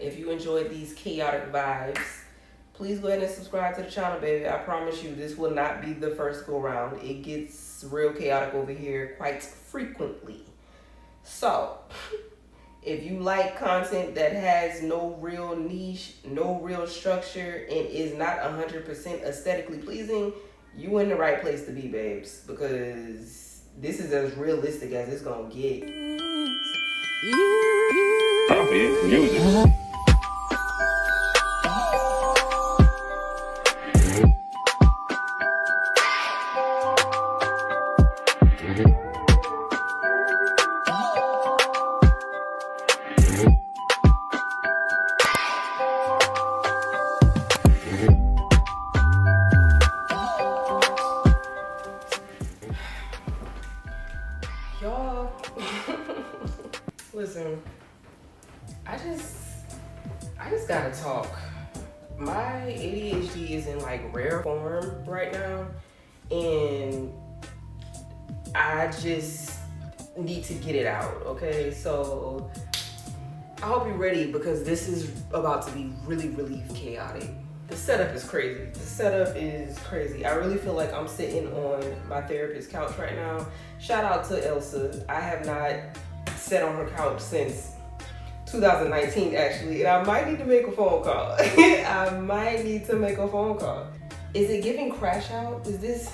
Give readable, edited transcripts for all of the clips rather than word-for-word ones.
If you enjoyed these chaotic vibes, please go ahead and subscribe to the channel, baby. I promise you, this will not be the first go round. It gets real chaotic over here quite frequently. So, if you like content that has no real niche, no real structure, and is not 100% aesthetically pleasing, you in the right place to be, babes. Because this is as realistic as it's gonna get. Music. Y'all, listen, I just gotta talk. My ADHD is in like rare form right now, and I just need to get it out, okay? So I hope you're ready, because this is about to be really, really chaotic. The setup is crazy. I really feel like I'm sitting on my therapist's couch right now. Shout out to Elsa. I have not sat on her couch since 2019, actually, and I might need to make a phone call. Is it giving crash out? Is this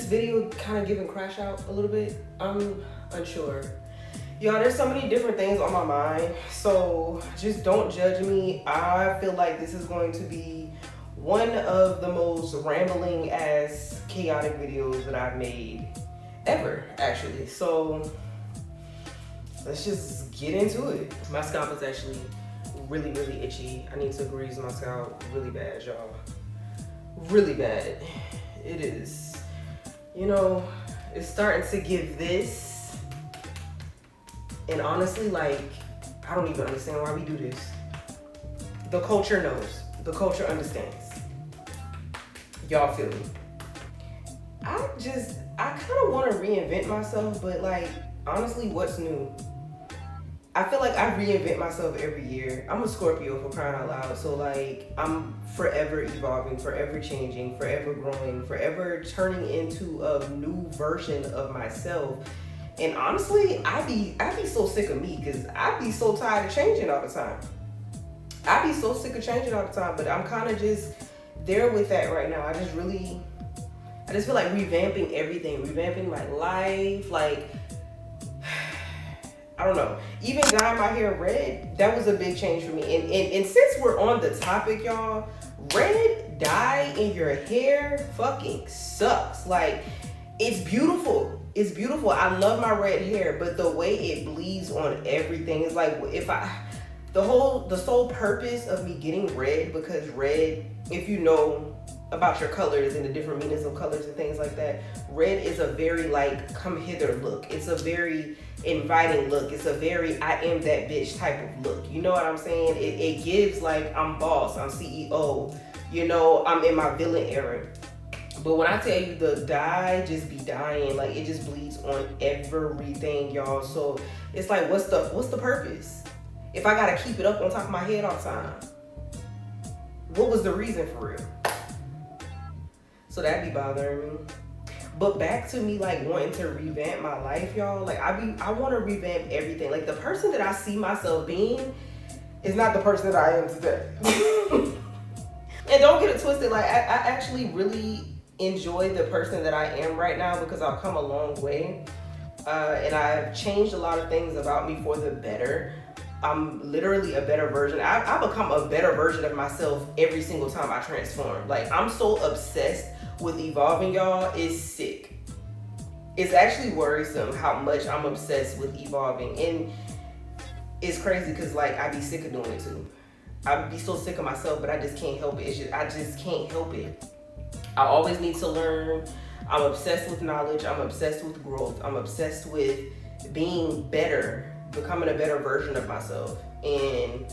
video kind of giving crash out a little bit? I'm unsure. Y'all, there's so many different things on my mind, so just don't judge me. I feel like this is going to be one of the most rambling ass chaotic videos that I've made ever, actually. So let's just get into it. My scalp is actually really, really itchy. I need to grease my scalp really bad, y'all. Really bad. It is. You know, it's starting to give this. And honestly, like, I don't even understand why we do this. The culture knows. The culture understands. Y'all feel me? I kind of want to reinvent myself, but like, honestly, what's new? I feel like I reinvent myself every year. I'm a Scorpio, for crying out loud. So like, I'm forever evolving, forever changing, forever growing, forever turning into a new version of myself. And honestly, I be so sick of me, because I be so tired of changing all the time. But I'm kind of just there with that right now. I just feel like revamping everything, revamping my life. Like, I don't know. Even dyeing my hair red, that was a big change for me. And since we're on the topic, y'all, red dye in your hair fucking sucks. Like, it's beautiful. It's beautiful. I love my red hair, but the way it bleeds on everything is like, the sole purpose of me getting red, because red, if you know about your colors and the different meanings of colors and things like that, red is a very like come hither look. It's a very inviting look. It's a very I am that bitch type of look. You know what I'm saying? It gives like I'm boss, I'm CEO, you know, I'm in my villain era. But when I tell you the dye just be dying, like it just bleeds on everything, y'all. So it's like, what's the purpose? If I gotta keep it up on top of my head all the time, what was the reason for real? So that'd be bothering me. But back to me like wanting to revamp my life, y'all. Like I want to revamp everything. Like the person that I see myself being is not the person that I am today. And don't get it twisted. Like I actually really enjoy the person that I am right now, because I've come a long way. And I've changed a lot of things about me for the better. I'm literally a better version. I become a better version of myself every single time I transform. Like, I'm so obsessed with evolving, y'all. It's sick. It's actually worrisome how much I'm obsessed with evolving. And it's crazy because like I be sick of doing it too. I be so sick of myself, but I just can't help it. I just can't help it. I always need to learn. I'm obsessed with knowledge. I'm obsessed with growth. I'm obsessed with being better, becoming a better version of myself. And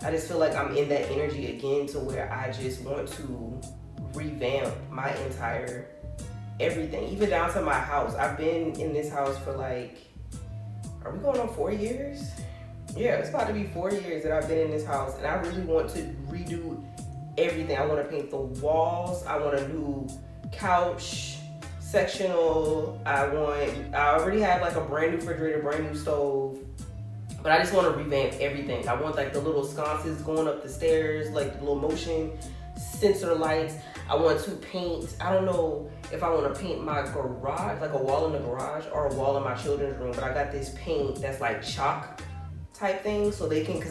I just feel like I'm in that energy again, to where I just want to revamp my entire everything, even down to my house. I've been in this house for like, are we going on 4 years? Yeah, it's about to be 4 years that I've been in this house, and I really want to redo everything. I want to paint the walls. I want a new couch, sectional. I already have like a brand new refrigerator, brand new stove, but I just want to revamp everything. I want like the little sconces going up the stairs, like the little motion sensor lights. I want to paint, I don't know if I want to paint my garage, like a wall in the garage or a wall in my children's room, but I got this paint that's like chalk type thing, so they can,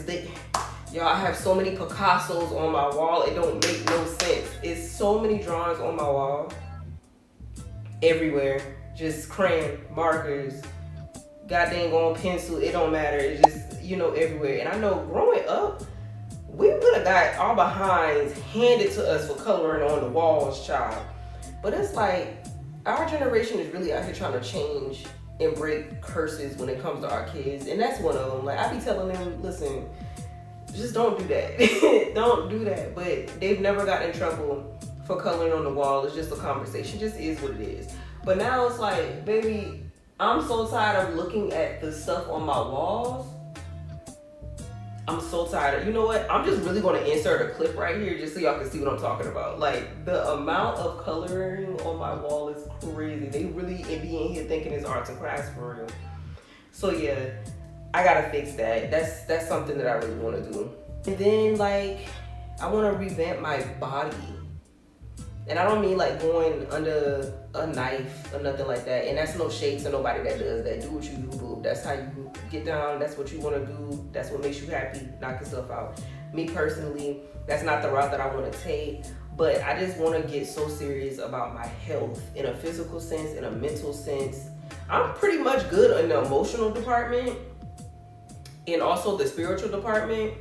y'all, I have so many Picassos on my wall, it don't make no sense. It's so many drawings on my wall, everywhere, just crayon, markers, goddamn on pencil, it don't matter, it's just, you know, everywhere. And I know growing up, we would have got our behinds handed to us for coloring on the walls, child. But it's like, our generation is really out here trying to change and break curses when it comes to our kids, and that's one of them. Like, I be telling them, listen, just don't do that. Don't do that. But they've never gotten in trouble for coloring on the wall. It's just a conversation. It just is what it is. But now it's like, baby, I'm so tired of looking at the stuff on my walls. I'm so tired. You know what? I'm just really going to insert a clip right here just so y'all can see what I'm talking about. Like, the amount of coloring on my wall is crazy. They really be in here thinking it's arts and crafts for real. So yeah, I got to fix that. That's something that I really want to do. And then like, I want to revamp my body. And I don't mean like going under a knife or nothing like that. And that's no shade to nobody that does that. Do what you do, boo. That's how you get down. That's what you want to do. That's what makes you happy. Knock yourself out. Me personally, that's not the route that I want to take. But I just want to get so serious about my health in a physical sense, in a mental sense. I'm pretty much good in the emotional department and also the spiritual department.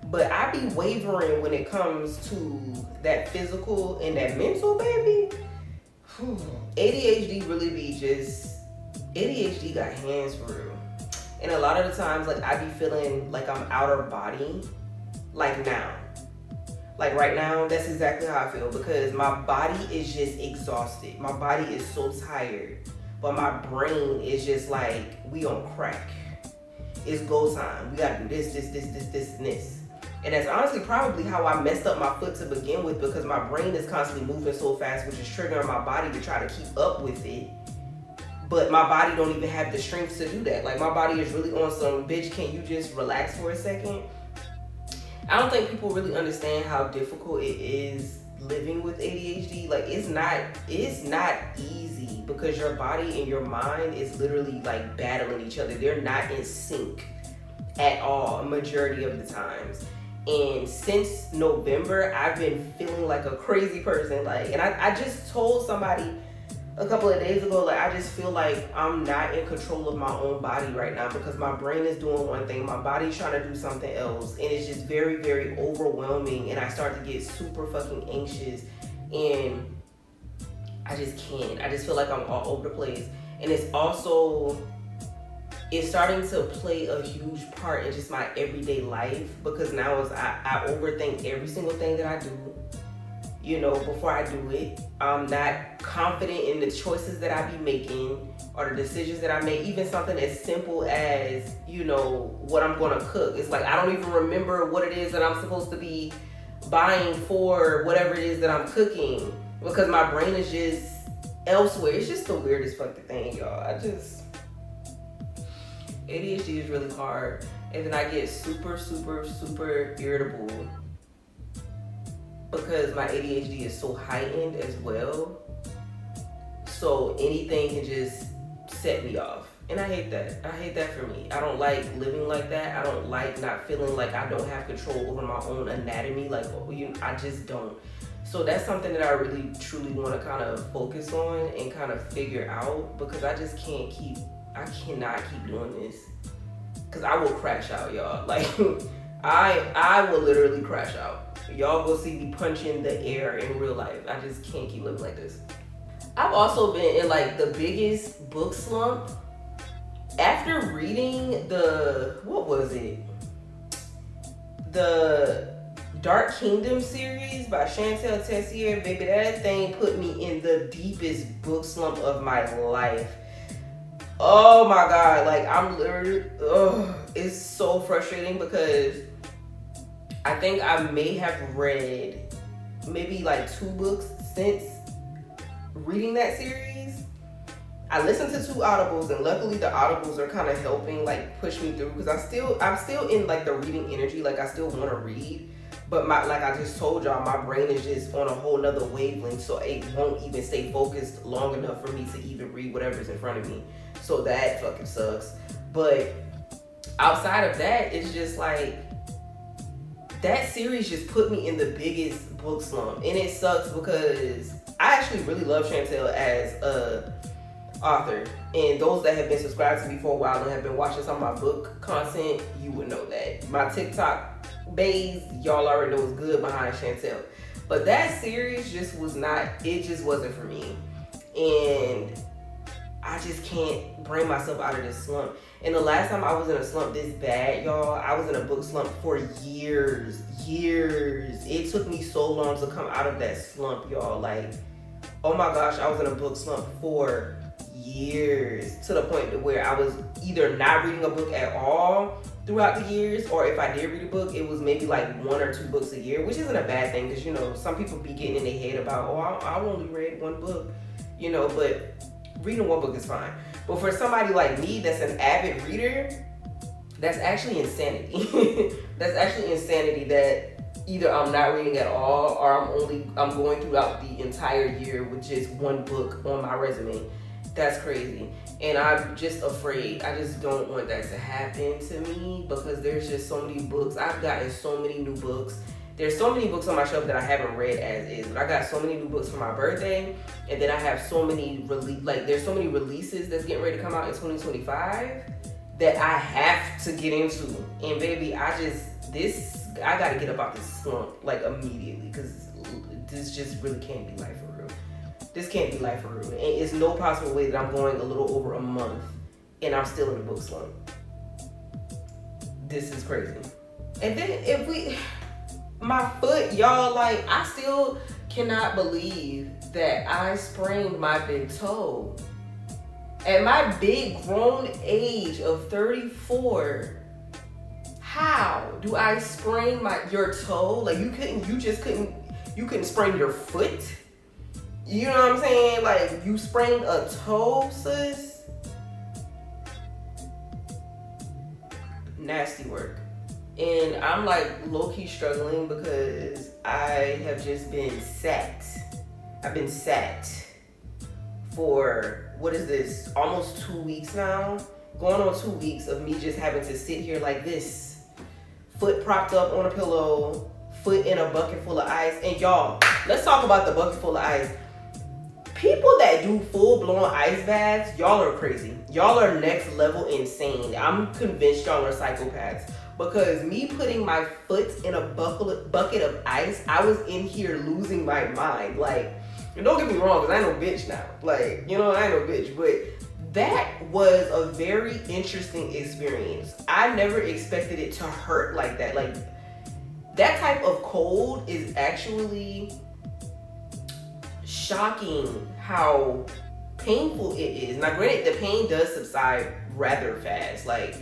But I be wavering when it comes to that physical and that mental, baby. ADHD really be just, ADHD got hands for real. And a lot of the times, like, I be feeling like I'm out of body, like now. Like right now, that's exactly how I feel, because my body is just exhausted. My body is so tired, but my brain is just like, we on crack. It's go time. We gotta do this, and this. And that's honestly probably how I messed up my foot to begin with, because my brain is constantly moving so fast, which is triggering my body to try to keep up with it. But my body don't even have the strength to do that. Like, my body is really on some, bitch, can you just relax for a second? I don't think people really understand how difficult it is living with ADHD. Like, it's not easy, because your body and your mind is literally like battling each other. They're not in sync at all, majority of the times. And since November, I've been feeling like a crazy person. Like, and I just told somebody a couple of days ago, like, I just feel like I'm not in control of my own body right now, because my brain is doing one thing, my body's trying to do something else, and it's just very, very overwhelming, and I start to get super fucking anxious, and I just can't. I just feel like I'm all over the place. And it's also, it's starting to play a huge part in just my everyday life, because now I overthink every single thing that I do. You know, before I do it, I'm not confident in the choices that I be making or the decisions that I make. Even something as simple as, you know, what I'm gonna cook. It's like, I don't even remember what it is that I'm supposed to be buying for whatever it is that I'm cooking, because my brain is just elsewhere. It's just the weirdest fucking thing, y'all. ADHD is really hard. And then I get super, super, super irritable, because my ADHD is so heightened as well. So anything can just set me off. And I hate that. I hate that for me. I don't like living like that. I don't like not feeling like I don't have control over my own anatomy. Like, I just don't. So that's something that I really, truly want to kind of focus on and kind of figure out, because I just cannot keep doing this. Because I will crash out, y'all. Like, I will literally crash out. Y'all go see me punching the air in real life. I just can't keep living like this. I've also been in like the biggest book slump after reading the Dark Kingdom series by Chantel Tessier. Baby, that thing put me in the deepest book slump of my life. Oh my God, like, I'm literally, It's so frustrating because I think I may have read maybe like 2 books since reading that series. I listened to 2 audibles, and luckily the audibles are kind of helping like push me through, because I'm still in like the reading energy. Like I still want to read, but like I just told y'all, my brain is just on a whole nother wavelength, so it won't even stay focused long enough for me to even read whatever's in front of me. So that fucking sucks. But outside of that, it's just like that series just put me in the biggest book slump, and it sucks because I actually really love Chantel as a author, and those that have been subscribed to me for a while and have been watching some of my book content, you would know that. My TikTok bays, y'all already know what's good behind Chantel. But that series just was not, it just wasn't for me. And I just can't bring myself out of this slump. And the last time I was in a slump this bad, y'all, I was in a book slump for years. It took me so long to come out of that slump, y'all. Like, oh my gosh, I was in a book slump for years, to the point to where I was either not reading a book at all throughout the years, or if I did read a book, it was maybe like 1 or 2 books a year, which isn't a bad thing, because, you know, some people be getting in their head about, oh, I only read 1 book, you know, but reading 1 book is fine. But for somebody like me that's an avid reader, that's actually insanity. That's actually insanity that either I'm not reading at all, or I'm going throughout the entire year with just 1 book on my resume. That's crazy. And I'm just afraid. I just don't want that to happen to me, because there's just so many books. I've gotten so many new books. There's so many books on my shelf that I haven't read as is, but I got so many new books for my birthday, and then I have so many there's so many releases that's getting ready to come out in 2025 that I have to get into. And baby, I gotta get up out this slump like immediately, because this just really can't be life for real. This can't be life for real. And it's no possible way that I'm going a little over a month and I'm still in a book slump. This is crazy. And then my foot, y'all, like, I still cannot believe that I sprained my big toe. At my big grown age of 34, how do I sprain your toe? Like, you couldn't sprain your foot? You know what I'm saying? Like, you sprained a toe, sis? Nasty work. And I'm like low-key struggling because I have just been sat. I've been sat for, what is this, almost 2 weeks now? Going on 2 weeks of me just having to sit here like this. Foot propped up on a pillow, foot in a bucket full of ice. And y'all, let's talk about the bucket full of ice. People that do full-blown ice baths, y'all are crazy. Y'all are next level insane. I'm convinced y'all are psychopaths. Because me putting my foot in a bucket of ice, I was in here losing my mind. Like, and don't get me wrong, because I ain't no bitch now. Like, you know, I ain't no bitch. But that was a very interesting experience. I never expected it to hurt like that. Like, that type of cold is actually shocking how painful it is. Now, granted, the pain does subside rather fast. Like,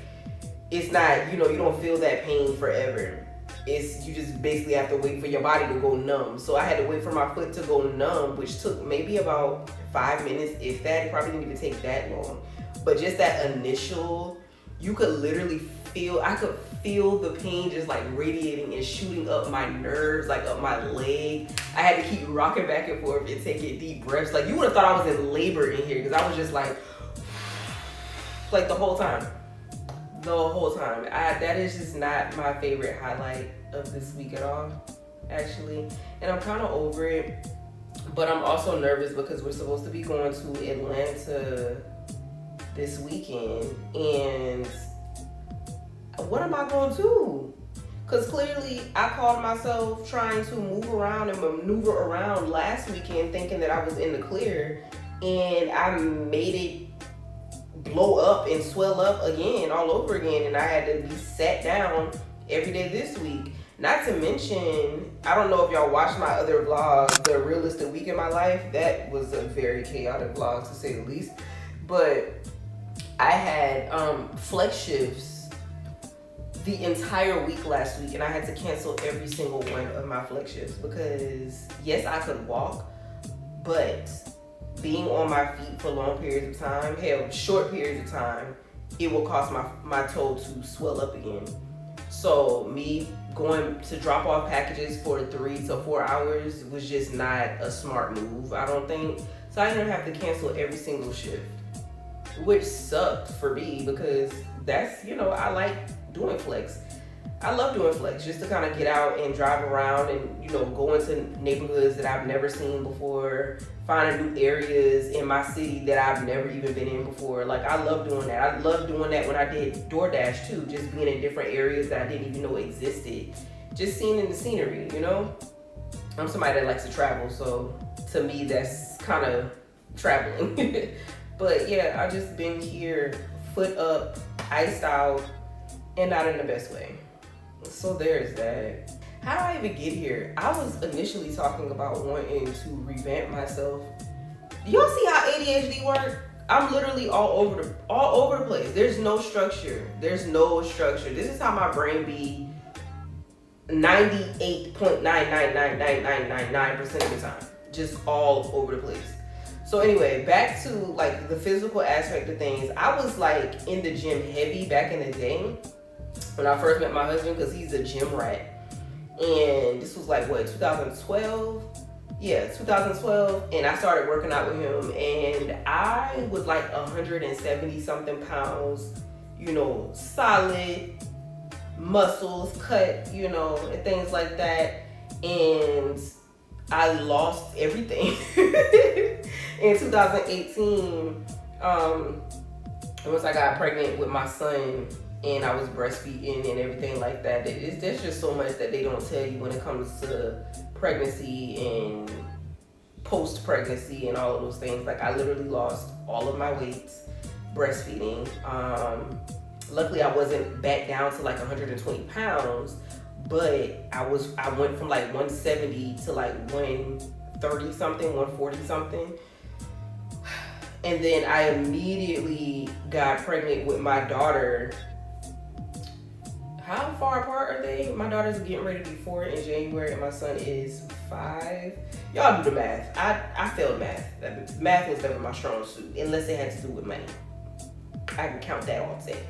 it's not, you know, you don't feel that pain forever. You just basically have to wait for your body to go numb. So I had to wait for my foot to go numb, which took maybe about 5 minutes, if that. It probably didn't even take that long. But just that initial, you could literally I could feel the pain just like radiating and shooting up my nerves, like up my leg. I had to keep rocking back and forth and taking deep breaths. Like, you would have thought I was in labor in here, because I was just like the whole time. That is just not my favorite highlight of this week at all, actually. And I'm kind of over it, but I'm also nervous because we're supposed to be going to Atlanta this weekend, and what am I going to do? Because clearly I called myself trying to move around and maneuver around last weekend thinking that I was in the clear, and I made it blow up and swell up again, all over again, and I had to be sat down every day this week. Not to mention, I don't know if y'all watched my other vlog, The Realistic Week in My Life. That was a very chaotic vlog, to say the least. But I had flex shifts the entire week last week, and I had to cancel every single one of my flex shifts because yes, I could walk, but being on my feet for long periods of time, hell, short periods of time, it will cause my toe to swell up again. So me going to drop off packages for 3 to 4 hours was just not a smart move, I don't think. So I didn't have to cancel every single shift, which sucked for me because that's, I like doing flex. I love doing flex just to kind of get out and drive around and, go into neighborhoods that I've never seen before, finding new areas in my city that I've never even been in before. Like, I love doing that. I love doing that when I did DoorDash too, just being in different areas that I didn't even know existed. Just seeing the scenery, I'm somebody that likes to travel, so to me that's kind of traveling. But yeah, I just been here, foot up, iced out, and not in the best way. So there's that. How did I even get here? I was initially talking about wanting to revamp myself. Y'all see how ADHD work? I'm literally all over the place. There's no structure. This is how my brain be 98.9999999% of the time. Just all over the place. So anyway, back to like the physical aspect of things. I was like in the gym heavy back in the day when I first met my husband because he's a gym rat. And this was like, 2012? Yeah, 2012. And I started working out with him. And I was like 170 something pounds, solid muscles, cut, and things like that. And I lost everything. In 2018, once I got pregnant with my son, and I was breastfeeding and everything like that. There's just so much that they don't tell you when it comes to pregnancy and post-pregnancy and all of those things. Like, I literally lost all of my weight breastfeeding. Luckily, I wasn't back down to like 120 pounds, but I went from like 170 to like 130 something, 140 something. And then I immediately got pregnant with my daughter. How far apart are they? My daughter's getting ready to be 4 in January, and my son is 5. Y'all do the math. I failed math. Math was never my strong suit, unless it had to do with money. I can count that all day.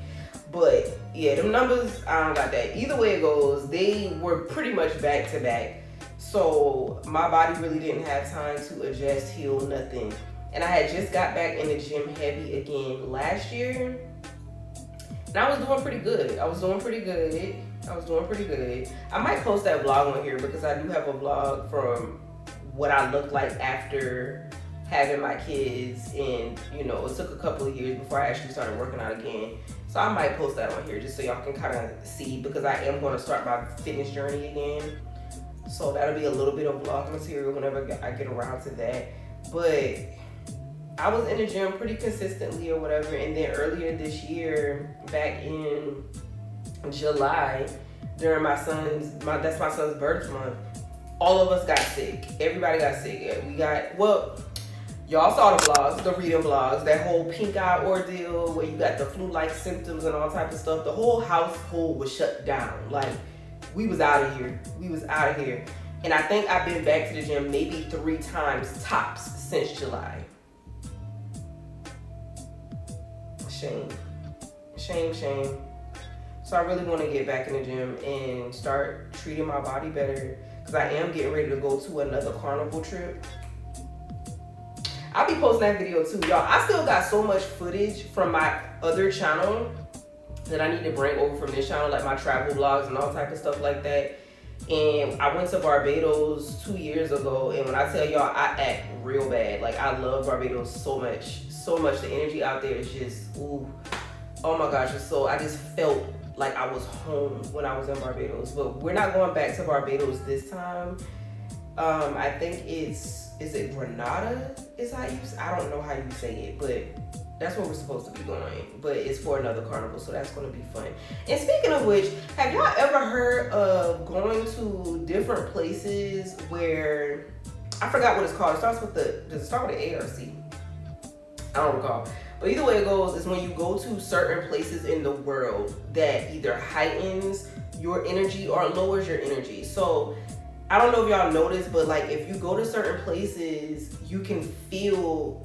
But yeah, them numbers, I don't got that. Either way it goes, they were pretty much back to back. So my body really didn't have time to adjust, heal, nothing. And I had just got back in the gym heavy again last year. And I was doing pretty good. I was doing pretty good. I might post that vlog on here because I do have a vlog from what I looked like after having my kids. And, it took a couple of years before I actually started working out again. So I might post that on here just so y'all can kind of see, because I am going to start my fitness journey again. So that'll be a little bit of vlog material whenever I get around to that. But I was in the gym pretty consistently or whatever, and then earlier this year, back in July, during my son's birth month, all of us got sick. Everybody got sick. Y'all saw the vlogs, the reading vlogs, that whole pink eye ordeal where you got the flu-like symptoms and all type of stuff. The whole household was shut down. Like, we was out of here. And I think I've been back to the gym maybe 3 times tops since July. Shame. So I really want to get back in the gym and start treating my body better, because I am getting ready to go to another carnival trip. I'll be posting that video too, y'all. I still got so much footage from my other channel that I need to bring over from this channel, like my travel vlogs and all type of stuff like that. And I went to Barbados 2 years ago, and when I tell y'all, I act real bad. Like, I love Barbados so much. The energy out there is just, ooh, oh my gosh. I just felt like I was home when I was in Barbados. But we're not going back to Barbados this time. I think is it Grenada? I don't know how you say it, but that's where we're supposed to be going. But it's for another carnival, so that's going to be fun. And speaking of which, have y'all ever heard of going to different places where, I forgot what it's called. Does it start with an A or a C? I don't recall. But either way it goes is when you go to certain places in the world that either heightens your energy or lowers your energy. So I don't know if y'all noticed, but like if you go to certain places, you can feel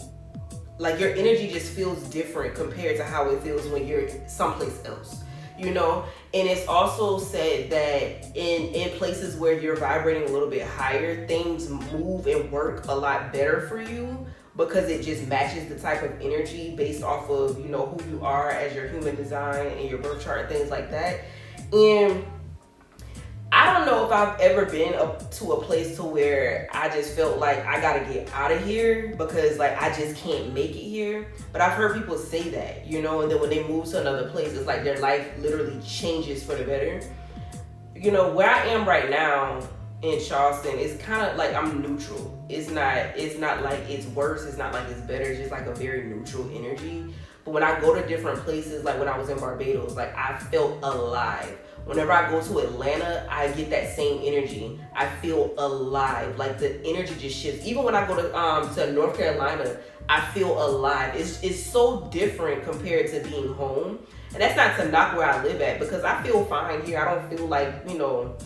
like your energy just feels different compared to how it feels when you're someplace else, you know? And it's also said that in places where you're vibrating a little bit higher, things move and work a lot better for you because it just matches the type of energy based off of, you know, who you are as your human design and your birth chart and things like that. And I don't know if I've ever been up to a place to where I just felt like I gotta get out of here because like I just can't make it here. But I've heard people say that, you know, and then when they move to another place, it's like their life literally changes for the better. You know, where I am right now in Charleston, it's kind of like I'm neutral. It's not like it's worse, it's not like it's better, it's just like a very neutral energy. But when I go to different places, like when I was in Barbados, like I felt alive. Whenever I go to Atlanta, I get that same energy. I feel alive. Like the energy just shifts. Even when I go to North Carolina, I feel alive. It's so different compared to being home. And that's not to knock where I live at because I feel fine here. I don't feel like, you know,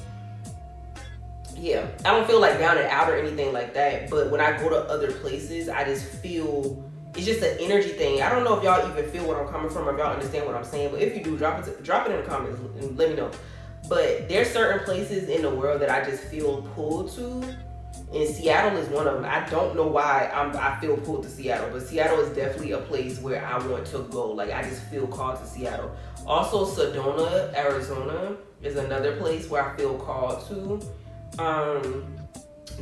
I don't feel like down and out or anything like that. But when I go to other places, I just feel, it's just an energy thing. I don't know if y'all even feel where I'm coming from or if y'all understand what I'm saying, but if you do, drop it in the comments and let me know. But there's certain places in the world that I just feel pulled to, and Seattle is one of them. I don't know why I feel pulled to Seattle, but Seattle is definitely a place where I want to go. Like I just feel called to Seattle. Also, Sedona, Arizona is another place where I feel called to.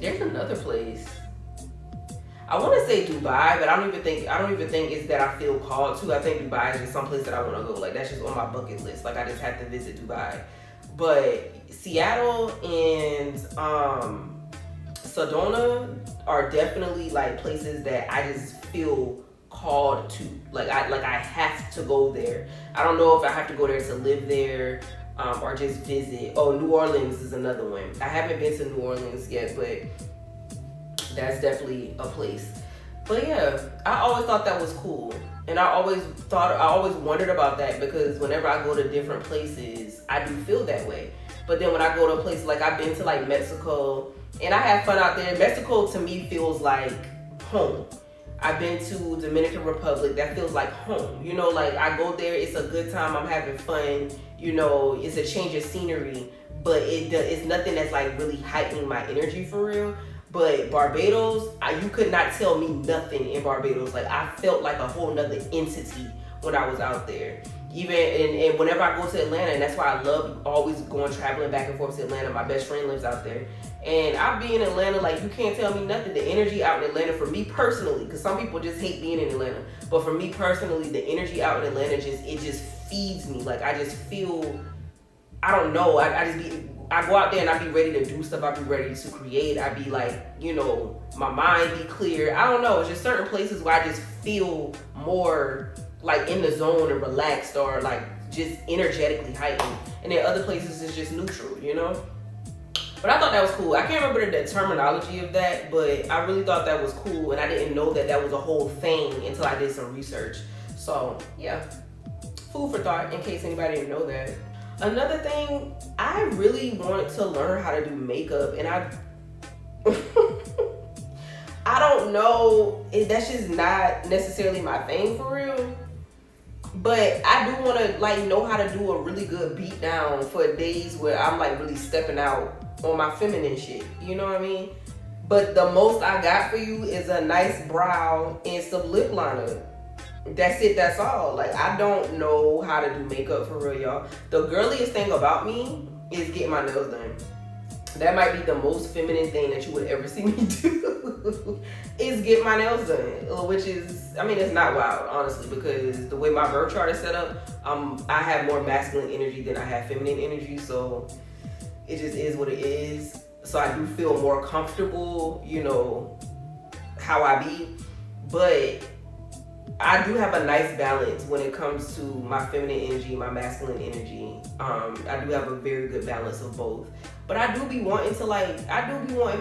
There's another place. I want to say Dubai, but I don't even think it's that I feel called to. I think Dubai is just some place that I want to go. Like that's just on my bucket list. Like I just have to visit Dubai. But Seattle and Sedona are definitely like places that I just feel called to. Like I have to go there. I don't know if I have to go there to live there or just visit. Oh, New Orleans is another one. I haven't been to New Orleans yet, but that's definitely a place. But yeah, I always thought that was cool. And I always wondered about that because whenever I go to different places, I do feel that way. But then when I go to a place, like I've been to like Mexico and I have fun out there. Mexico to me feels like home. I've been to Dominican Republic, that feels like home. You know, like I go there, it's a good time, I'm having fun. You know, it's a change of scenery, but it's nothing that's like really heightening my energy for real. But Barbados, you could not tell me nothing in Barbados. Like I felt like a whole nother entity when I was out there. Even and whenever I go to Atlanta, and that's why I love always traveling back and forth to Atlanta. My best friend lives out there. And I'll be in Atlanta, like you can't tell me nothing. The energy out in Atlanta for me personally, because some people just hate being in Atlanta. But for me personally, the energy out in Atlanta just feeds me. Like I just feel, I don't know, I go out there and I be ready to do stuff. I be ready to create. I be like, you know, my mind be clear. I don't know. It's just certain places where I just feel more like in the zone and relaxed or like just energetically heightened. And then other places it's just neutral, you know? But I thought that was cool. I can't remember the terminology of that, but I really thought that was cool. And I didn't know that was a whole thing until I did some research. So yeah, food for thought in case anybody didn't know that. Another thing, I really want to learn how to do makeup, and I don't know, that's just not necessarily my thing for real. But I do want to like know how to do a really good beat down for days where I'm like really stepping out on my feminine shit. You know what I mean? But the most I got for you is a nice brow and some lip liner. That's it, that's all. Like I don't know how to do makeup for real, y'all. The girliest thing about me is getting my nails done. That might be the most feminine thing that you would ever see me do is get my nails done, which is, I mean, it's not wild, honestly, because the way my birth chart is set up, I have more masculine energy than I have feminine energy, so it just is what it is. So I do feel more comfortable, you know, how I be, but I do have a nice balance when it comes to my feminine energy, my masculine energy. I do have a very good balance of both. But I do be wanting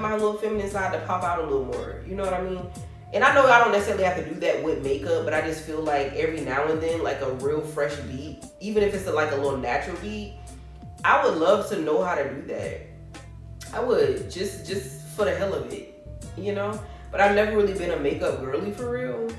my little feminine side to pop out a little more. You know what I mean? And I know I don't necessarily have to do that with makeup, but I just feel like every now and then, like a real fresh beat, even if it's like a little natural beat, I would love to know how to do that. I would, just for the hell of it, you know? But I've never really been a makeup girly for real.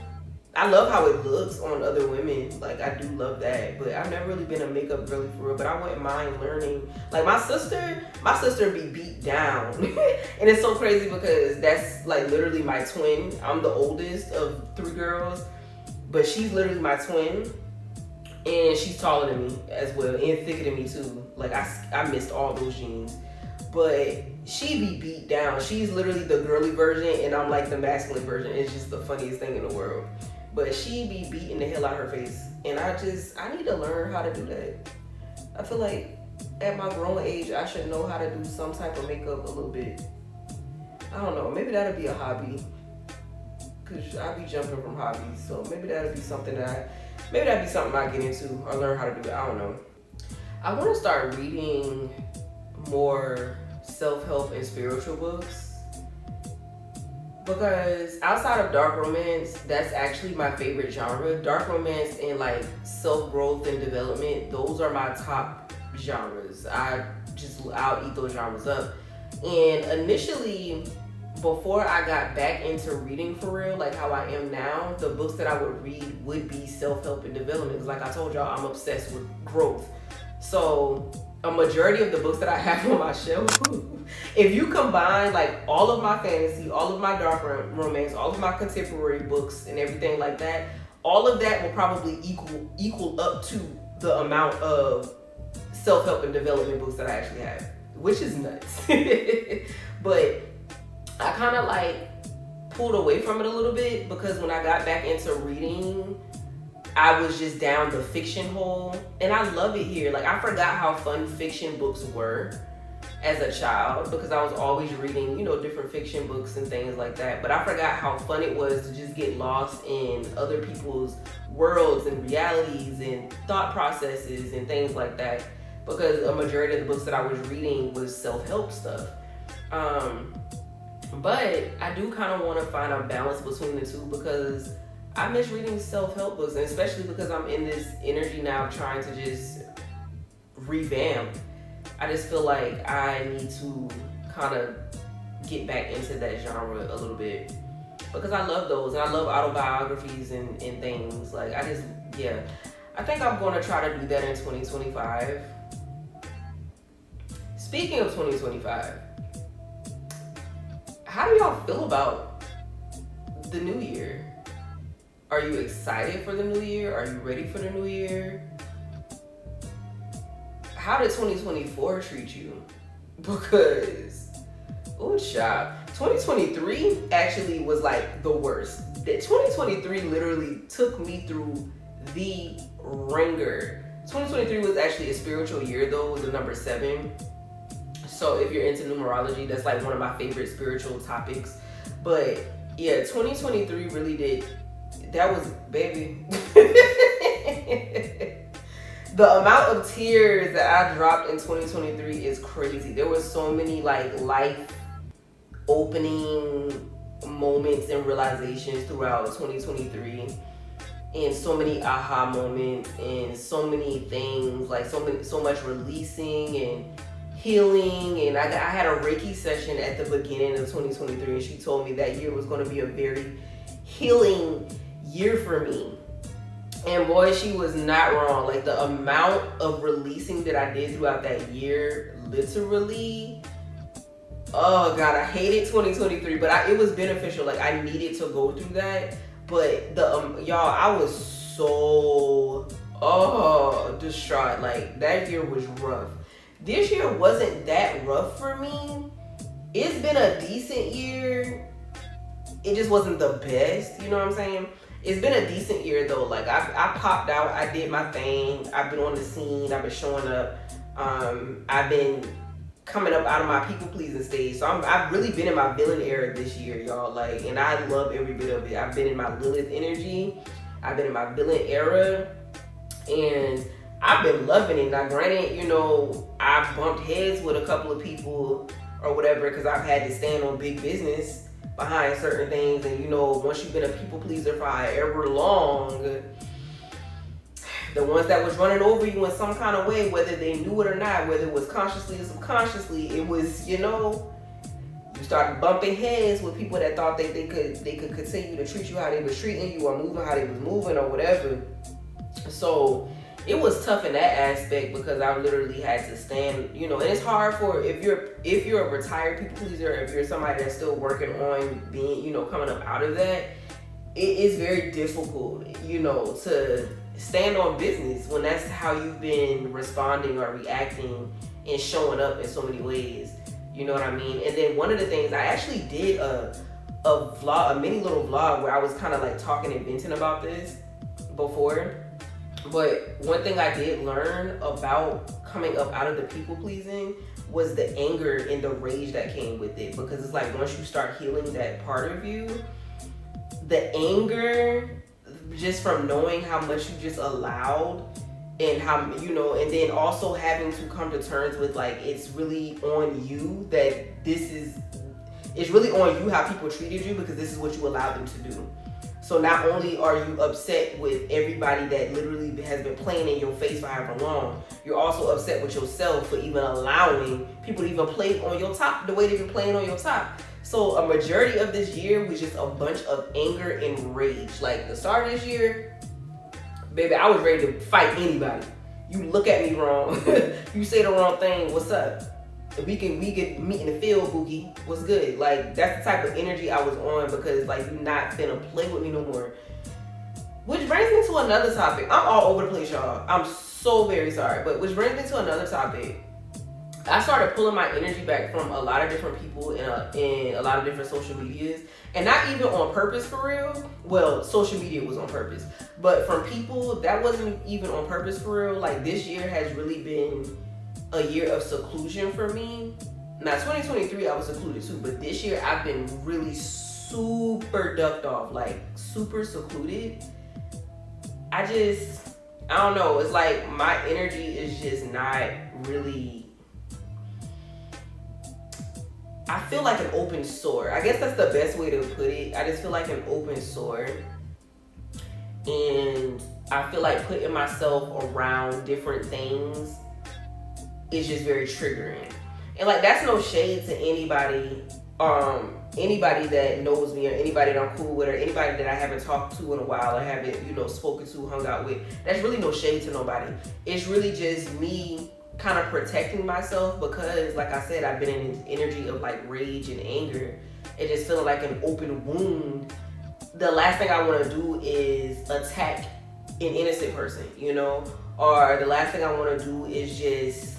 I love how it looks on other women. Like, I do love that. But I've never really been a makeup girly for real. But I wouldn't mind learning. Like, my sister be beat down. And it's so crazy because that's, like, literally my twin. I'm the oldest of 3 girls. But she's literally my twin. And she's taller than me as well. And thicker than me, too. Like, I missed all those genes. But she be beat down. She's literally the girly version. And I'm, like, the masculine version. It's just the funniest thing in the world. But she be beating the hell out of her face. And I need to learn how to do that. I feel like at my growing age, I should know how to do some type of makeup a little bit. I don't know. Maybe that'll be a hobby. Because I be jumping from hobbies. So maybe that'll be something I get into or learn how to do it. I don't know. I want to start reading more self-help and spiritual books. Because outside of dark romance, that's actually my favorite genre. Dark romance and like self-growth and development, those are my top genres. I'll eat those genres up. And initially, before I got back into reading for real, like how I am now, the books that I would read would be self-help and development. Because like I told y'all, I'm obsessed with growth. So a majority of the books that I have on my shelf, if you combine like all of my fantasy, all of my dark romance, all of my contemporary books and everything like that, all of that will probably equal up to the amount of self-help and development books that I actually have, which is nuts. But I kind of like pulled away from it a little bit because when I got back into reading, I was just down the fiction hole, and I love it here. Like, I forgot how fun fiction books were as a child because I was always reading, you know, different fiction books and things like that. But I forgot how fun it was to just get lost in other people's worlds and realities and thought processes and things like that, because a majority of the books that I was reading was self-help stuff. But I do kind of want to find a balance between the two because I miss reading self-help books, and especially because I'm in this energy now of trying to just revamp. I just feel like I need to kind of get back into that genre a little bit because I love those, and I love autobiographies and things. Like, I think I'm going to try to do that in 2025. Speaking of 2025, how do y'all feel about the new year? Are you excited for the new year? Are you ready for the new year? How did 2024 treat you? Because, oh child, 2023 actually was like the worst. 2023 literally took me through the ringer. 2023 was actually a spiritual year though. It was the number 7. So if you're into numerology, that's like one of my favorite spiritual topics. But yeah, 2023 really did. That was, baby. The amount of tears that I dropped in 2023 is crazy. There were so many like life opening moments and realizations throughout 2023, and so many aha moments and so many things, like so much releasing and healing. And I had a Reiki session at the beginning of 2023, and she told me that year was going to be a very healing year for me. And boy, she was not wrong. Like, the amount of releasing that I did throughout that year, literally, oh God, I hated 2023, but it was beneficial. Like, I needed to go through that. But y'all, I was so distraught. Like, that year was rough. This year wasn't that rough for me. It's been a decent year. It just wasn't the best, you know what I'm saying? It's been a decent year though. Like, I popped out, I did my thing, I've been on the scene, I've been showing up, I've been coming up out of my people pleasing stage. So I've really been in my villain era this year, y'all. Like, and I love every bit of it. I've been in my Lilith energy, I've been in my villain era, and I've been loving it. Now granted, you know, I've bumped heads with a couple of people or whatever because I've had to stand on big business. behind certain things. And you know, once you've been a people pleaser for however long, the ones that was running over you in some kind of way, whether they knew it or not, whether it was consciously or subconsciously, it was, you know, you started bumping heads with people that thought they could continue to treat you how they was treating you, or moving how they was moving, or whatever. So it was tough in that aspect, because I literally had to stand, you know, and it's hard for, if you're a retired people pleaser, if you're somebody that's still working on being, you know, coming up out of that, it is very difficult, you know, to stand on business when that's how you've been responding or reacting and showing up in so many ways. You know what I mean? And then one of the things, I actually did a vlog, a mini little vlog where I was kind of like talking and venting about this before. But one thing I did learn about coming up out of the people pleasing was the anger and the rage that came with it. Because it's like, once you start healing that part of you, the anger, just from knowing how much you just allowed, and how, you know, and then also having to come to terms with, like, it's really on you that it's really on you how people treated you, because this is what you allowed them to do. So not only are you upset with everybody that literally has been playing in your face for however long, you're also upset with yourself for even allowing people to even play on your top the way they've been playing on your top. So a majority of this year was just a bunch of anger and rage. Like, the start of this year, baby, I was ready to fight anybody. You look at me wrong, you say the wrong thing, what's up? We can meet in the field, Boogie. What's good? Like, that's the type of energy I was on, because like, you're not finna play with me no more. Which brings me to another topic. I'm all over the place, y'all. I'm so very sorry. But which brings me to another topic. I started pulling my energy back from a lot of different people in a lot of different social medias. And not even on purpose, for real. Well, social media was on purpose. But from people that wasn't even on purpose, for real. Like, this year has really been a year of seclusion for me. Now, 2023, I was secluded too. But this year, I've been really super ducked off. Like, super secluded. I don't know. It's like my energy is just not really... I feel like an open sore. I guess that's the best way to put it. I just feel like an open sore. And I feel like putting myself around different things is just very triggering. And like, that's no shade to anybody that knows me, or anybody that I'm cool with, or anybody that I haven't talked to in a while, or haven't, you know, spoken to, hung out with. That's really no shade to nobody. It's really just me kind of protecting myself, because like I said, I've been in an energy of like rage and anger, and just feeling like an open wound. The last thing I want to do is attack an innocent person, you know, or the last thing I want to do is just,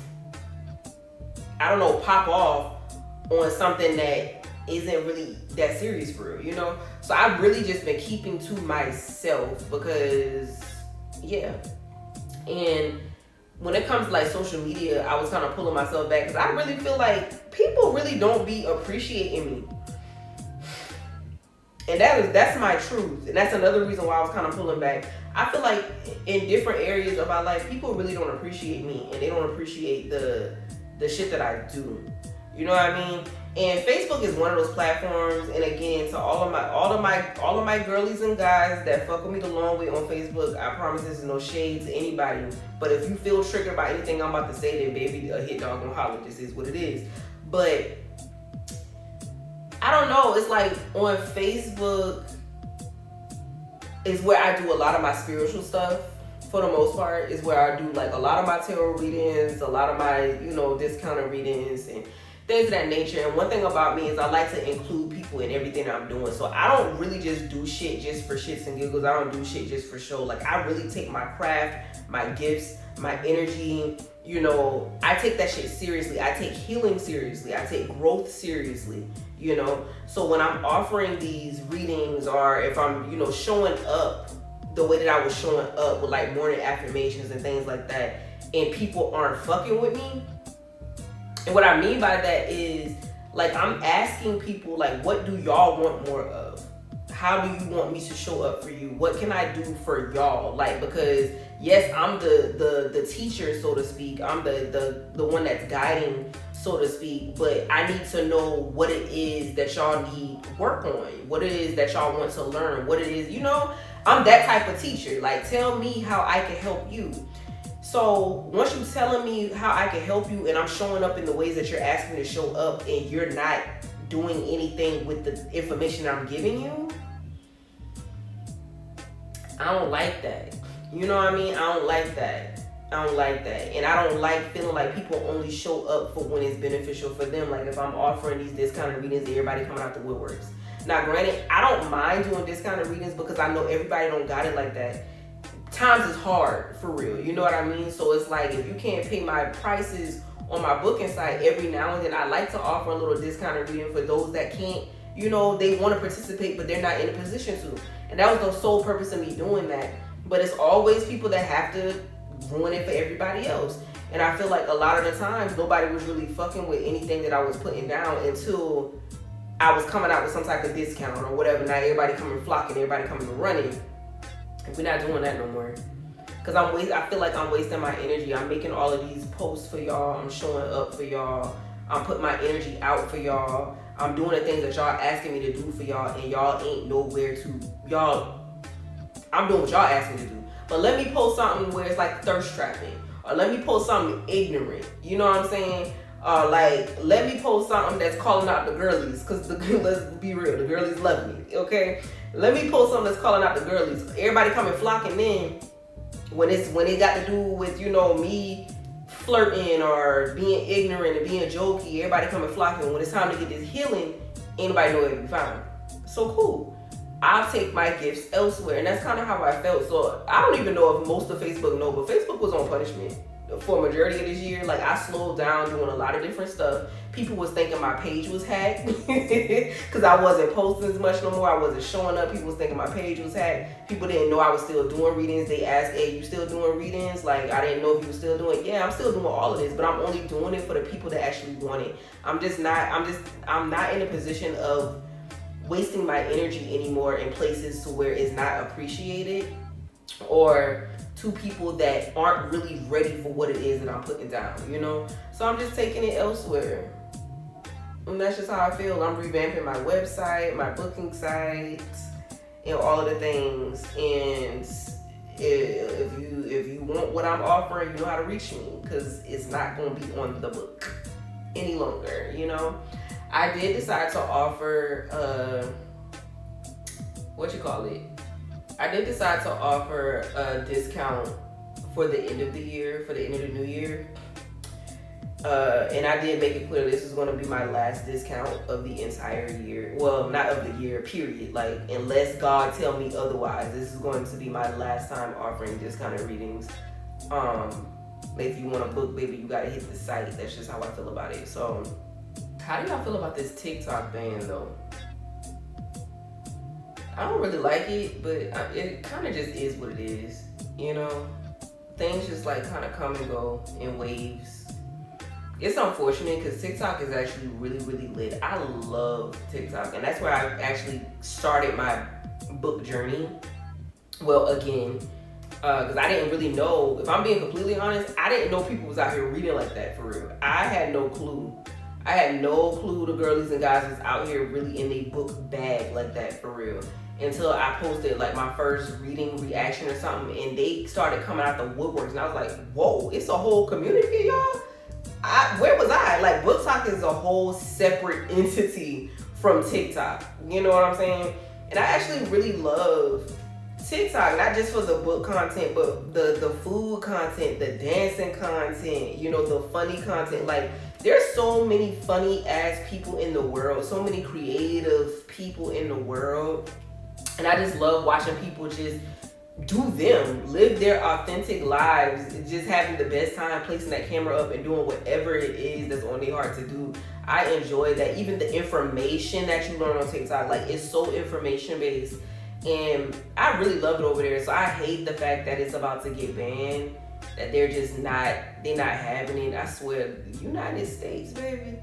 I don't know, pop off on something that isn't really that serious for real, you know. So I've really just been keeping to myself, because yeah. And when it comes to like social media, I was kind of pulling myself back, because I really feel like people really don't be appreciating me. And that's my truth. And that's another reason why I was kind of pulling back. I feel like in different areas of my life, people really don't appreciate me, and they don't appreciate the shit that I do. You know what I mean? And Facebook is one of those platforms. And again, to all of my girlies and guys that fuck with me the long way on Facebook, I promise this is no shade to anybody. But if you feel triggered by anything I'm about to say, then baby, a hit dog gonna holler. This is what it is. But I don't know. It's like on Facebook is where I do a lot of my spiritual stuff. For the most part, is where I do like a lot of my tarot readings, a lot of my, you know, discounted readings and things of that nature. And one thing about me is I like to include people in everything I'm doing. So I don't really just do shit just for shits and giggles. I don't do shit just for show. Like, I really take my craft, my gifts, my energy, you know, I take that shit seriously. I take healing seriously. I take growth seriously, you know. So when I'm offering these readings, or if I'm, you know, showing up the way that I was showing up with like morning affirmations and things like that, and people aren't fucking with me. And what I mean by that is, like, I'm asking people, like, what do y'all want more of? How do you want me to show up for you? What can I do for y'all? Like, because yes, I'm the teacher, so to speak. I'm the one that's guiding so to speak, but I need to know what it is that y'all need work on, what it is that y'all want to learn, what it is, you know. I'm that type of teacher. Like, tell me how I can help you. So once you're telling me how I can help you and I'm showing up in the ways that you're asking me to show up and you're not doing anything with the information I'm giving you, I don't like that. You know what I mean? I don't like that. I don't like that. And I don't like feeling like people only show up for when it's beneficial for them. Like if I'm offering these discounted readings, everybody coming out the woodworks. Now granted, I don't mind doing discounted readings because I know everybody don't got it like that. Times is hard, for real. You know what I mean? So it's like if you can't pay my prices on my booking site, every now and then I like to offer a little discounted reading for those that can't, you know, they want to participate but they're not in a position to. And that was the sole purpose of me doing that. But it's always people that have to ruin it for everybody else. And I feel like a lot of the times nobody was really fucking with anything that I was putting down until I was coming out with some type of discount or whatever. Now everybody coming flocking, everybody coming running. And we're not doing that no more. Cause I feel like I'm wasting my energy. I'm making all of these posts for y'all. I'm showing up for y'all. I'm putting my energy out for y'all. I'm doing the things that y'all asking me to do for y'all, and y'all ain't nowhere to. I'm doing what y'all asked me to do. But let me post something where it's like thirst trapping. Or let me post something ignorant. You know what I'm saying? Like, let me post something that's calling out the girlies. Because let's be real, the girlies love me. Okay? Let me post something that's calling out the girlies. Everybody coming flocking in when it got to do with, you know, me flirting or being ignorant and being jokey. Everybody coming flocking. When it's time to get this healing, ain't nobody know where to be found. So cool. I'll take my gifts elsewhere. And that's kind of how I felt. So I don't even know if most of Facebook know, but Facebook was on punishment for a majority of this year. Like I slowed down doing a lot of different stuff. People was thinking my page was hacked because I wasn't posting as much no more. I wasn't showing up. People was thinking my page was hacked. People didn't know I was still doing readings. They asked, hey, you still doing readings? Like I didn't know if you were still doing it. Yeah, I'm still doing all of this, but I'm only doing it for the people that actually want it. I'm not in a position of wasting my energy anymore in places to where it's not appreciated or to people that aren't really ready for what it is that I'm putting down, you know? So I'm just taking it elsewhere. And that's just how I feel. I'm revamping my website, my booking site, and all of the things. And if you want what I'm offering, you know how to reach me, because it's not going to be on the book any longer, you know? I did decide to offer, I did decide to offer a discount for the end of the year, for the end of the new year. And I did make it clear this is going to be my last discount of the entire year. Well, not of the year, period. Like, unless God tell me otherwise, this is going to be my last time offering discounted readings. If you want to book, baby, you got to hit the site. That's just how I feel about it. So, how do y'all feel about this TikTok ban, though? I don't really like it, but it kind of just is what it is, you know? Things just like kind of come and go in waves. It's unfortunate because TikTok is actually really, really lit. I love TikTok, and that's where I actually started my book journey. Well, again, because I didn't really know, if I'm being completely honest, I didn't know people was out here reading like that, for real. I had no clue. I had no clue the girlies and guys was out here really in their book bag like that, for real. Until I posted like my first reading reaction or something, and they started coming out the woodworks, and I was like, whoa, it's a whole community, y'all? Where was I? Like, BookTok is a whole separate entity from TikTok. You know what I'm saying? And I actually really love TikTok, not just for the book content, but the food content, the dancing content, you know, the funny content. Like, there's so many funny ass people in the world, so many creative people in the world. And I just love watching people just do them, live their authentic lives, just having the best time placing that camera up and doing whatever it is that's on their heart to do. I enjoy that. Even the information that you learn on TikTok, like, it's so information based. And I really love it over there. So I hate the fact that it's about to get banned, that they're not having it. I swear, United States, baby.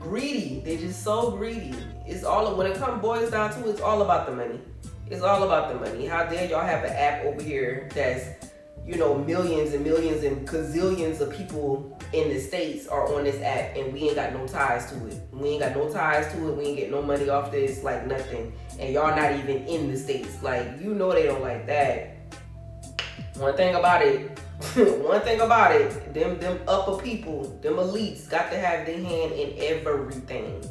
Greedy. They're just so greedy. It's all, when it boils down to, it's all about the money. It's all about the money. How dare y'all have an app over here that's you know, millions and millions and gazillions of people in the States are on this app, and we ain't got no ties to it. We ain't got no ties to it. We ain't get no money off this, like nothing. And y'all not even in the States. Like, you know they don't like that. One thing about it, them upper people, them elites got to have their hand in everything.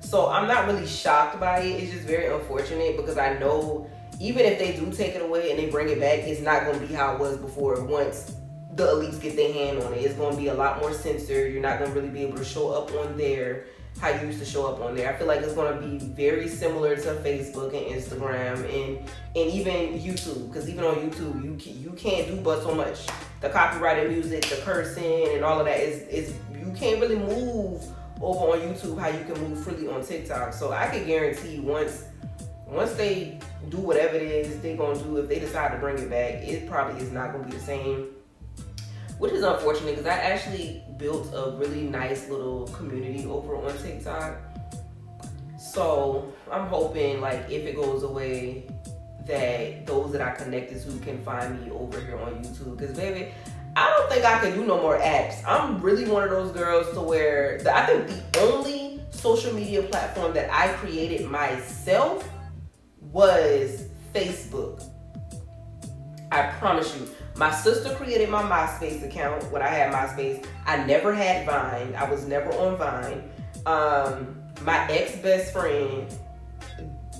So I'm not really shocked by it. It's just very unfortunate because I know even if they do take it away and they bring it back, it's not going to be how it was before. Once the elites get their hand on it, it's going to be a lot more censored. You're not going to really be able to show up on there how you used to show up on there. I feel like it's going to be very similar to Facebook and Instagram and even YouTube, because even on YouTube you can't do but so much. The copyrighted music, the cursing, and all of that is you can't really move over on YouTube how you can move freely on TikTok. So I can guarantee once they do whatever it is they're gonna do, if they decide to bring it back, it probably is not gonna be the same. Which is unfortunate because I actually built a really nice little community over on TikTok. So I'm hoping, like, if it goes away, that those that I connected to can find me over here on YouTube. Because, baby, I don't think I can do no more apps. I'm really one of those girls to where I think the only social media platform that I created myself was Facebook. I promise you. My sister created my MySpace account when I had MySpace. I never had Vine. I was never on Vine. My ex-best friend,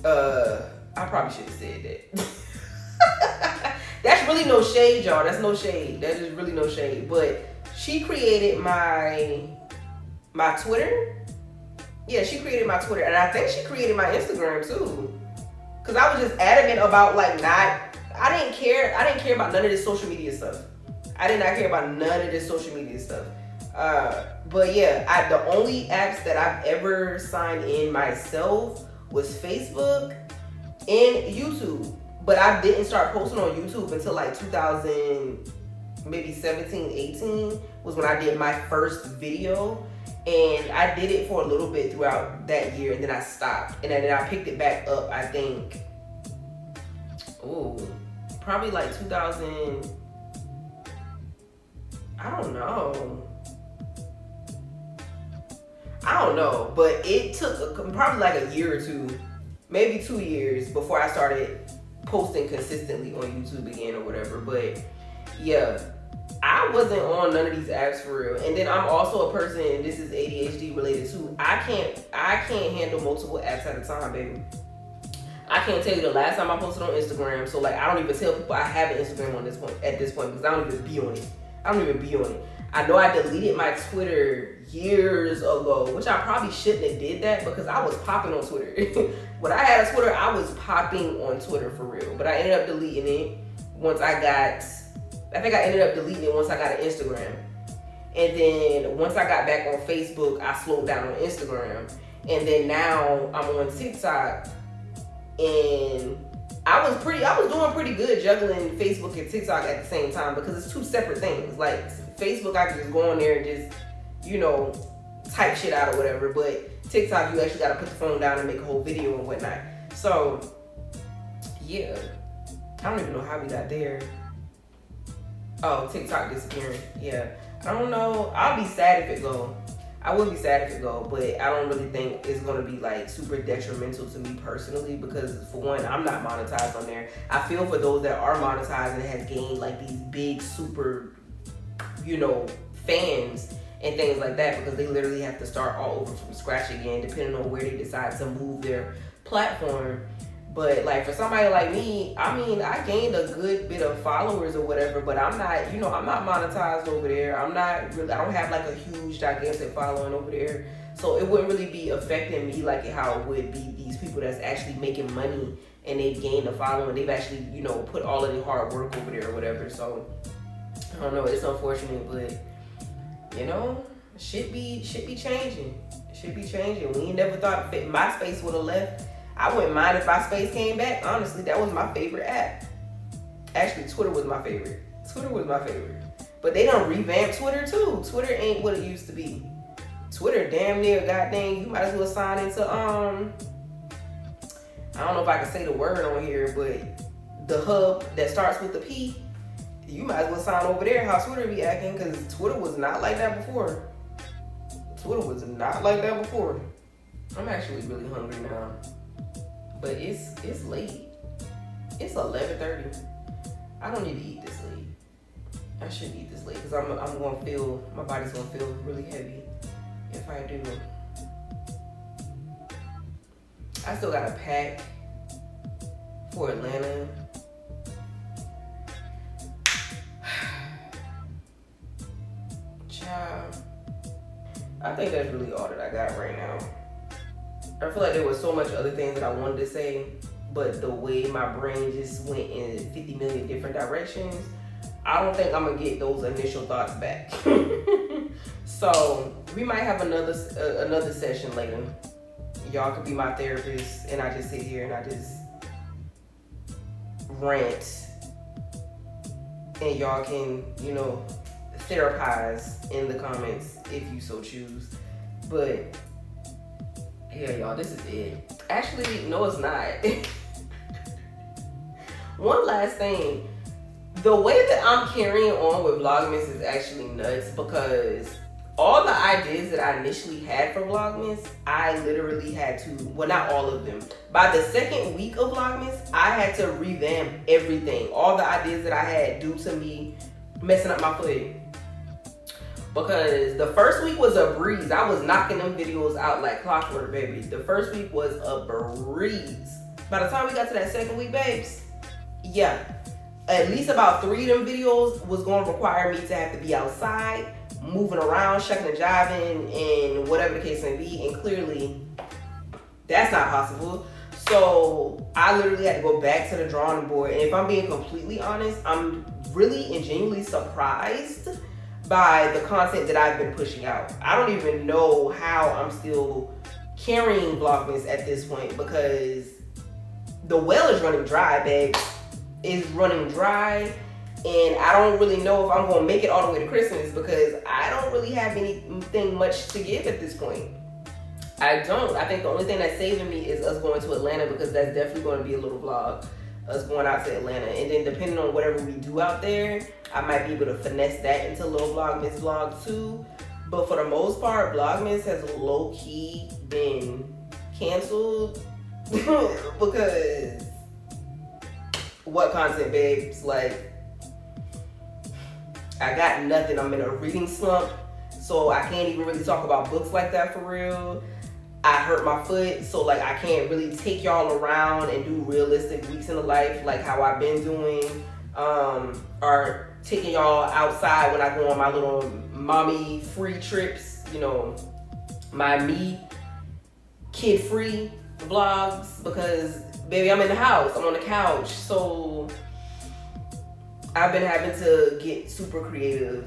I probably should have said that. That's really no shade, y'all. That's no shade. That is really no shade. But she created my Twitter. Yeah, she created my Twitter. And I think she created my Instagram too. Because I was just adamant about, like, I didn't care about none of this social media stuff. I did not care about none of this social media stuff. But yeah, the only apps that I've ever signed in myself was Facebook and YouTube. But I didn't start posting on YouTube until like 2000, maybe 17, 18 was when I did my first video. And I did it for a little bit throughout that year, and then I stopped. And then I picked it back up, I think, probably like 2000, I don't know, but it took probably like a year or two, maybe 2 years before I started posting consistently on YouTube again or whatever. But yeah, I wasn't on none of these apps for real. And then I'm also a person, and this is ADHD related too, I can't handle multiple apps at a time, baby. I can't tell you the last time I posted on Instagram. So like, I don't even tell people I have an Instagram at this point because I don't even be on it. I know I deleted my Twitter years ago, which I probably shouldn't have did that because I was popping on Twitter. When I had a Twitter, I was popping on Twitter for real. But I ended up deleting it once I ended up deleting it once I got an Instagram. And then once I got back on Facebook, I slowed down on Instagram. And then now I'm on TikTok. And I was doing pretty good juggling Facebook and TikTok at the same time because it's two separate things. Like Facebook, I can just go on there and just, you know, type shit out or whatever. But TikTok, you actually got to put the phone down and make a whole video and whatnot. So, yeah. I don't even know how we got there. Oh, TikTok disappearing. Yeah. I don't know. I'll be sad if it go. I would be sad if it go, but I don't really think it's going to be like super detrimental to me personally because for one, I'm not monetized on there. I feel for those that are monetized and have gained like these big super, you know, fans and things like that because they literally have to start all over from scratch again depending on where they decide to move their platform. But like for somebody like me, I mean, I gained a good bit of followers or whatever, but I'm not, you know, I'm not monetized over there. I don't have like a huge, gigantic following over there. So it wouldn't really be affecting me like how it would be these people that's actually making money and they've gained a following. They've actually, you know, put all of their hard work over there or whatever. So I don't know, it's unfortunate, but you know, shit be changing. Shit be changing. We ain't never thought MySpace would have left. I wouldn't mind if MySpace came back. Honestly, that was my favorite app. Actually, Twitter was my favorite. But they done revamped Twitter too. Twitter ain't what it used to be. Twitter damn near goddamn, you might as well sign into, I don't know if I can say the word on here, but the hub that starts with the P, you might as well sign over there how Twitter be acting, because Twitter was not like that before. Twitter was not like that before. I'm actually really hungry now. But it's late. It's 11:30. I don't need to eat this late. I should eat this late because I'm gonna feel, my body's gonna feel really heavy if I do. I still gotta pack for Atlanta. Child, I think that's really all that I got right now. I feel like there was so much other things that I wanted to say, but the way my brain just went in 50 million different directions, I don't think I'm gonna get those initial thoughts back. So we might have another session later. Y'all could be my therapist, and I just sit here and I just rant, and y'all can, you know, therapize in the comments if you so choose. But yeah, y'all, this is it. Actually, no, it's not. One last thing. The way that I'm carrying on with Vlogmas is actually nuts, because all the ideas that I initially had for Vlogmas, I literally had to, well, not all of them. By the second week of Vlogmas, I had to revamp everything. All the ideas that I had due to me messing up my foot. Because the first week was a breeze. I was knocking them videos out like clockwork, baby. The first week was a breeze. By the time we got to that second week, babes, yeah, at least about 3 of them videos was going to require me to have to be outside, moving around, shucking and jiving, and whatever the case may be. And clearly, that's not possible. So I literally had to go back to the drawing board. And if I'm being completely honest, I'm really and genuinely surprised by the content that I've been pushing out. I don't even know how I'm still carrying Vlogmas at this point, because the well is running dry, babe. It's running dry, and I don't really know if I'm gonna make it all the way to Christmas, because I don't really have anything much to give at this point. I don't. I think the only thing that's saving me is us going to Atlanta, because that's definitely going to be a little vlog, us going out to Atlanta. And then depending on whatever we do out there, I might be able to finesse that into a little Vlogmas vlog too. But for the most part, Vlogmas has low-key been canceled because what content, babes? Like, I got nothing. I'm in a reading slump, so I can't even really talk about books like that for real. I hurt my foot, so like I can't really take y'all around and do realistic weeks in the life like how I've been doing, or taking y'all outside when I go on my little mommy free trips, you know, my me kid free vlogs, because baby, I'm in the house, I'm on the couch. So I've been having to get super creative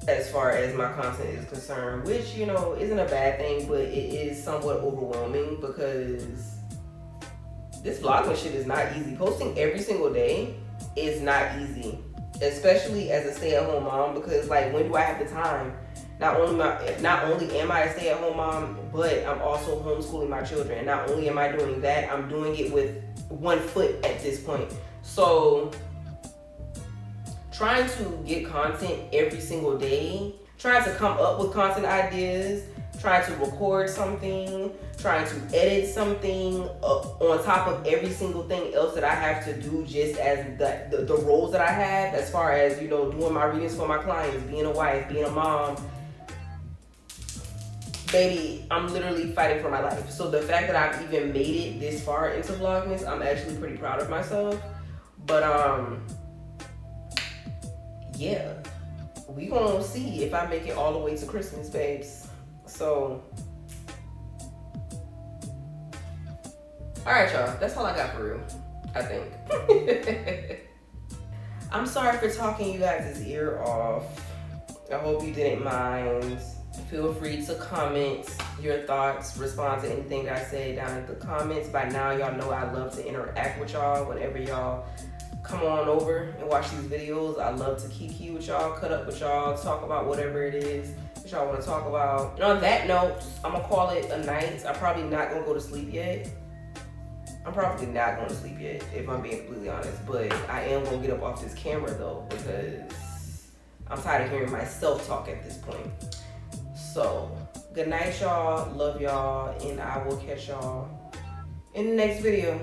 as far as my content is concerned, which, you know, isn't a bad thing, but it is somewhat overwhelming, because this vlogging shit is not easy. Posting every single day is not easy, especially as a stay-at-home mom, because like, when do I have the time? Not only am I a stay-at-home mom, but I'm also homeschooling my children. Not only am I doing that, I'm doing it with one foot at this point. So trying to get content every single day, trying to come up with content ideas, trying to record something, trying to edit something on top of every single thing else that I have to do, just as the roles that I have, as far as, you know, doing my readings for my clients, being a wife, being a mom. Baby, I'm literally fighting for my life. So the fact that I've even made it this far into Vlogmas, I'm actually pretty proud of myself. But yeah, we gonna see if I make it all the way to Christmas, babes. So, all right, y'all, that's all I got for real, I think. I'm sorry for talking you guys' ear off. I hope you didn't mind. Feel free to comment your thoughts, respond to anything that I say down in the comments. By now, y'all know I love to interact with y'all whenever y'all come on over and watch these videos. I love to kiki with y'all, cut up with y'all, talk about whatever it is that y'all want to talk about. And on that note, I'm gonna call it a night. I'm probably not gonna go to sleep yet. I'm probably not going to sleep yet, if I'm being completely honest. But I am going to get up off this camera though, because I'm tired of hearing myself talk at this point. So, good night, y'all. Love y'all, and I will catch y'all in the next video.